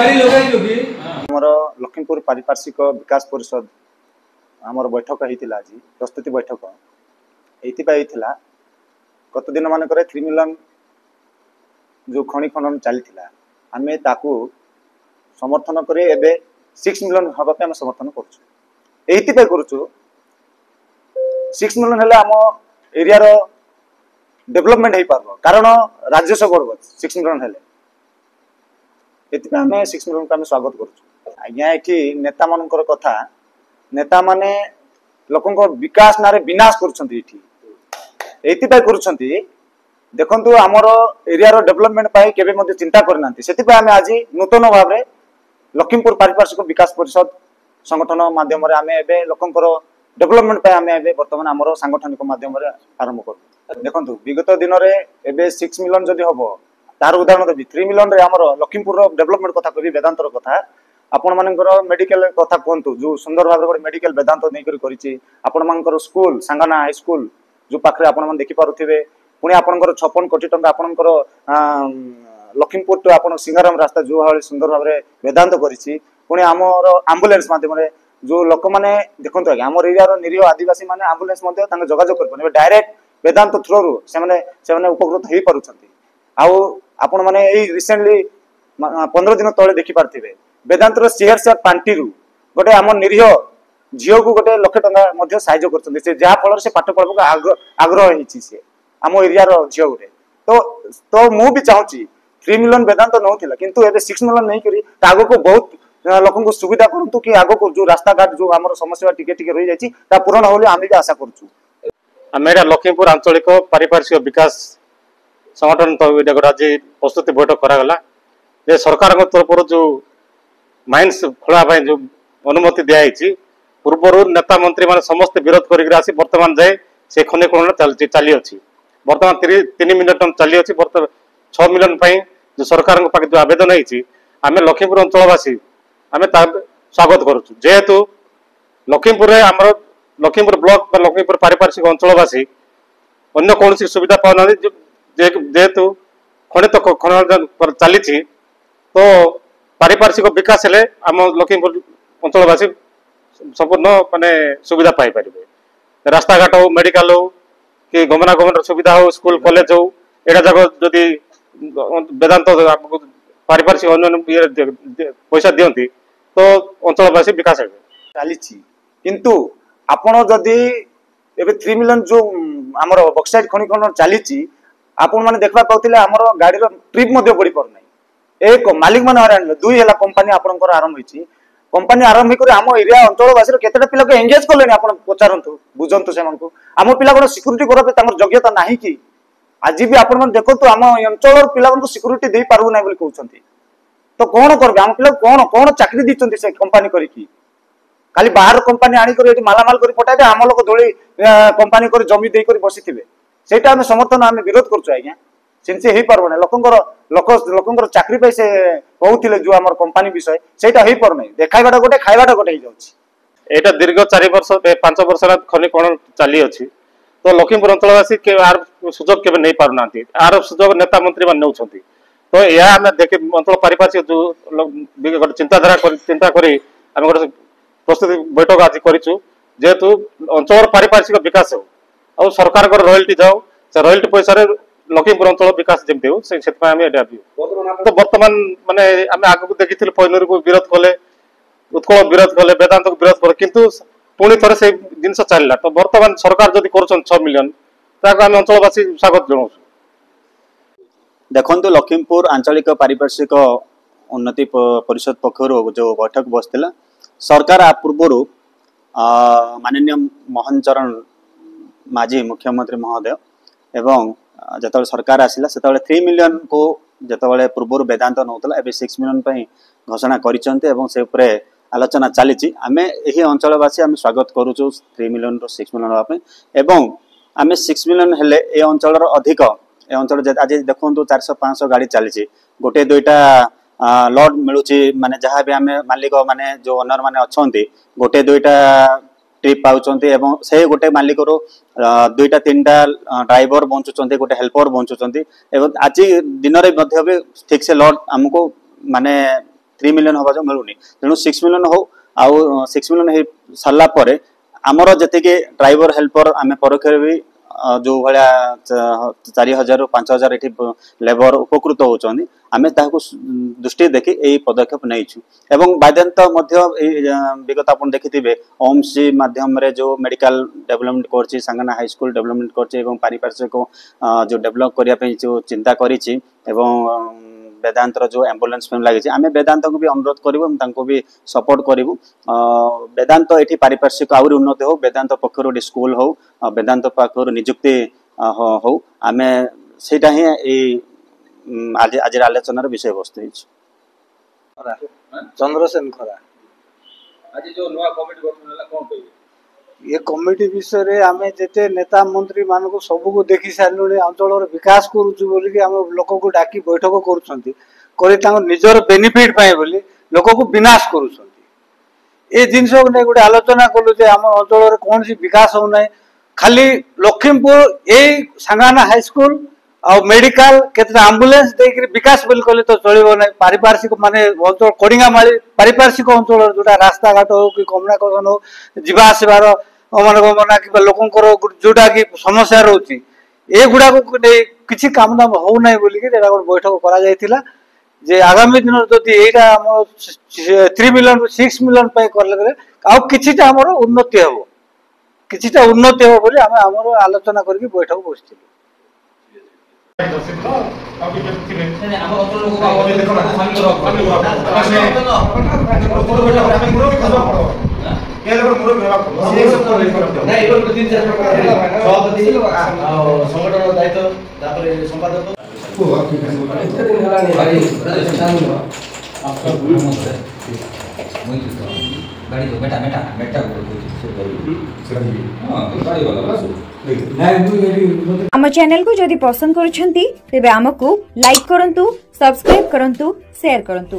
आमर लखीमपुर पारिपार्श्विक विकास परिषद आमर बैठक होता आज प्रस्तुति बैठक ये गत दिन मानक 3 मिलियन जो खनि खनन चली आम ताकू समर्थन कर 6 मिलियन हाँपे आम समर्थन करुँ 6 मिलियन हेल्ले आम एरिया डेभलपमेंट हो पार कारण राजस्व बढ़ 6 मिलियन हेल्ले ये आम 6 मिलियन को स्वागत करुँ आज्ञा ये नेता मान कथा नेता माने लोकों विकास ना विनाश कर देखु आमर एरिया डेभलपमेंट केवे चिंता करना से आम आज नूतन भाव लखीमपुर पारिपार्श्विक विकास परिषद संगठन माध्यम आम ए लोकंर डेभलपमेंट आम बर्तमान आमर सांगठनिक माध्यम आरंभ कर देखु विगत दिन में 6 मिलियन जदि हम तार उदाहरण देवी 3 मिलियन आमर लखीमपुर डेभलपमेंट कथा कह वेदांतर कथा आपण मानकर मेडिकल कथा कहतु जो सुंदर भाव गोटे मेडिकल वेदांत नहीं आपण मानकर स्कूल सांगाना हाई स्कूल जो पाखे आपण देखी पारुथिबे पुणी आपणकर 56 कोटी टंका आपणकर लखीमपुर टू आपण सिंगाराम रास्ता जो भाव सुंदर भाव वेदांत करिछि पुणी आमर एम्बुलेंस माध्यम जो लोक मैंने देखो आज्ञा आम एरिया निरीह आदिवासी मैंने एम्बुलेंस जोगाजोग कर डायरेक्ट वेदांत थ्रो से उपकृत हो पार्टी आपण मैंने रिसेंटली 15 दिन तले देखी पार्थिबे वेदांतर सीआरसीआर पांटी गोटे आम निरीह झील को गोटे लाख टंका साहय कर जहाँ फल से पाठ पढ़ा आग्रह होती आम एरिया झील गोटे तो मुझे चाहूँगी 3 मिलियन वेदांत नौला किंतु एबे 6 मिलियन नहीं करी आग को बहुत लोक सुविधा करूँ कि आग को जो रास्ता घाट जो आम समस्या टिके रही जाए पूरण हो आम भी आशा करूँ लखीमपुर आंचलिक पारिपार्श्विक विकास संगठन तो आज प्रस्तुति बैठक करागला जे सरकार तरफ जो माइंस खोलवाई जो अनुमति दिखाई पूर्वर नेता मंत्री मान समस्त विरोध कर बर्तमान जाए से खनि खनन चली अच्छी बर्तमान 3 मिलियन टन चली अच्छी 6 मिलियन जो सरकार पाखे जो आवेदन होमें लखीमपुर अंचलवासी आम स्वागत करुँ जेहेतु लखीमपुर आमर लखीमपुर ब्लॉक लखीमपुर पारिपार्श्विक अंचलवासी अन्य कौन सुविधा पाना जेहेतु खनित खनन चली तो पारिपार्श्विक विकास हेले आम लखीमपुर अंचलवासी संपूर्ण माने सुविधा पाई पारे रास्ता घाट हो मेडिकल हो कि गमनागमन सुविधा हो स्कूल कॉलेज हो एटा जगह जदि वेदांत पारिपार्श्विक अन्य पैसा दियंती तो अंचलवासी विकास हे चली किंतु आपण जदि एबे 3 मिलियन जो आमर बक्साइट खनि खनन चली आपण माने देखबा पाउथिले आमर गाड़ी रो ट्रिप मध्ये पड़ी परनै एक मालिक मान हरान 2 है कंपानी आपंकर आरंभ होती कंपानी आरंभ कर आम एरिया अंचलवासी केतटा पिला को एंगेज कले आप पचारतु बुझंतु से आम पिला को सिक्यूरीटी करबे योग्यता नहीं कि आज भी आपण देखो आम अंचल पिला सिक्यूरीटी दे पारबु ना बोली कहउछंती तो कौन करबे आम पिला कौन कौन चाकरी दीचंती से कंपानी करिकी खाली बाहर कंपानी आनी कर मालामाल कर पठाई दे आम लोक धोली कंपानी कर जमी दे कर बसिथिबे सेटा आम समर्थन आम विरोध करछु आज्ञा सेंसे हे पारबो लोकंर चाकरी पे से कहउथिले जो हमर कंपनी विषय सेटा हे पर नै देखाइबाटा गोटे खाइबाटा गोटे हे जाउछि एटा दीर्घ 4 वर्ष 5 वर्ष खनि कोन चली अछि तो लखीमपुर अंचलवासी के आर सुजोग केबे नै पारु नांती आर सुजोग नेता मंत्री मान नउछंती तो या हम देखे अंचल पारिपार्श्विक जो गोटे चिंता करी हम गोटे प्रस्तुति बैठक आज करिछु जेहेतु अंचल पारिपार्श्विक विकास हो और सरकार को रॉयल्टी जाओ से रॉयल्टी पैसा रे लखीमपुर अंचल विकास जमी हो तो बर्तमान माने आम आगे देखी पैनरी को विरोध कले उत्कल विरोध कले वेदांत को विरोध कले किंतु पुणी थे से जिन चलला तो बर्तमान सरकार जदि कर 6 मिलियन आम अंचलवासी स्वागत जनाऊँ देखो लखीमपुर आंचलिक पारिपार्श्विक उन्नति परिषद पक्षर जो बैठक बसला सरकार पूर्वर माननीय मोहन चरण माझी मुख्यमंत्री महोदय एवं जिते सरकार आसला से 3 मिलियन को जिते पूर्व वेदांत नौला एवं 6 मिलियन घोषणा कर आलोचना चली आम यही अंचलवासी आम स्वागत करुचु 3 मिलियन 6 मिलियन हाँपे एवं आम 6 मिलियन हेले ए अंचल अधिक ए अंचल आज देखो 400-500 गाड़ी चली गोटे 2टा लॉट मिलूँ माने जहाँ भी आम मालिक माने जो ओनर माने अच्छा गोटे 2टा ट्रिप पाउचंती एवं से गोटे मालिक 2टा-3टा ड्राइवर बंचुचंती गोटे हेल्पर बंचुचंती एवं आज दिन में ठीक से लॉट आमको माने 3 मिलियन हवा जो मिलूनी तेणु 6 मिलियन हो आउ 6 मिलियन हो सारा पर आमर जी ड्राइवर हेल्पर आम परोक्ष भी जो भाया 4000 ରୁ 5000 एठी लेबर उपकृत होचंदी आमे ताको दृष्टि देखि एई पदक्षेप नैछु एवं बाद्यंत मध्य विगत आपण देखिथिबे ओम्स माध्यम रे जो मेडिकल डेवलपमेंट करछि सांगना हाई स्कूल डेवलपमेंट करछि एवं पारिपार्श्विक जो डेवलप करिया पे जो चिंता करिछि एवं वेदांतर जो एम्बुलेंस फैम लगी आम वेदांत को भी अनुरोध करूँ भी सपोर्ट करूँ वेदांत ये पारिपार्श्विक आहरी उन्नति हो वेदांत पक्षर स्कूल हो वेदांत पक्षर निजुक्ति हो आम से आज आज आलोचनार विषय वस्तु चंद्रसेन खरा आज जो नया कमिटी गठन होला कोन कहिबे ये कमिटी विषय रे आमे जेते नेता मंत्री मान को सब को देखि सारलुने अंचल विकास करूछु बोली कि हम लोक को डाकी बैठक करूछंती करी तांग निजर बेनिफिट पाए बोली लोक को विनाश करूछंती ए जिंस को नै गुटे आलोचना कलु जे हम अंचल रे कोन सी विकास हो नै खाली लखीमपुर ए सांगाना हाई स्कूल आ मेडिकल केतना एम्बुलेंस देकरी विकास बोली कले तो चलिबो नै पारिपार्श्विक माने अंचल कोडिंगा माली पारिपार्श्विक अंचल जोटा रास्ता घाट हो कि कम्युनिकेशन हो जीवा आसबार अमनगमना कि लोकंकर जोटा कि समस्या रोची ए गुडा को किछि काम दाम हो नै बोली कि एटा बैठक करा जायतिला जे आगामी दिन जदि एटा हम 3 मिलियन रु 6 मिलियन पय करले आ किछिटा हमर उन्नति हेबो किछिटा उन्नति हेबो बोली हम हमर आलोचना करके बैठक बसथिलु आम चैनल को जदि पसंद करुछंती तेबे आमको लाइक करंतु सब्सक्राइब करंतु शेयर करंतु।